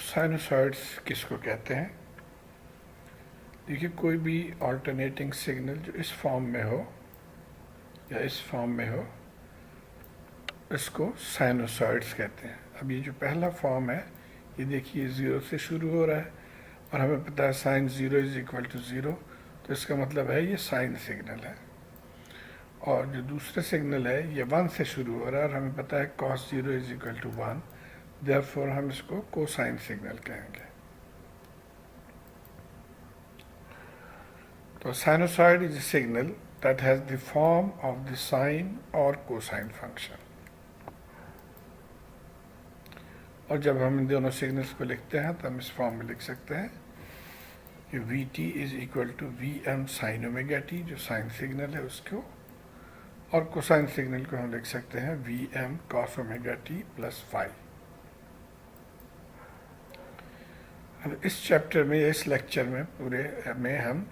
Sinusoids किसको कहते हैं? देखिए, कोई भी ऑल्टरनेटिंग सिग्नल जो इस फॉर्म में हो या इस फॉर्म में हो, इसको साइनोसॉइड्स कहते हैं। अब ये जो पहला फॉर्म है, ये देखिए 0 से शुरू हो रहा है और हमें पता है साइन 0 इज इक्वल टू 0, तो इसका मतलब है ये साइन सिग्नल है। और जो दूसरा सिग्नल है ये 1 से शुरू हो रहा है और हमें पता है cos 0 is equal to 1, therefore हम इसको कोसाइन सिग्नल कहेंगे। तो sinusoid is a signal that has the form of the sine or cosine function। और जब हम इन दोनों सिग्नल्स को लिखते हैं तो हम इस फॉर्म में लिख सकते हैं कि Vt is equal to Vm sine omega t, जो साइन सिग्नल है उसको, और कोसाइन सिग्नल को हम लिख सकते हैं Vm cos omega t plus phi. अब इस चैप्टर में, इस लेक्चर में पूरे में हम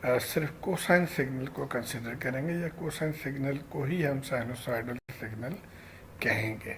सिर्फ कोसाइन सिग्नल को कंसिडर करेंगे, या कोसाइन सिग्नल को ही हम साइनोसॉइडल सिग्नल कहेंगे।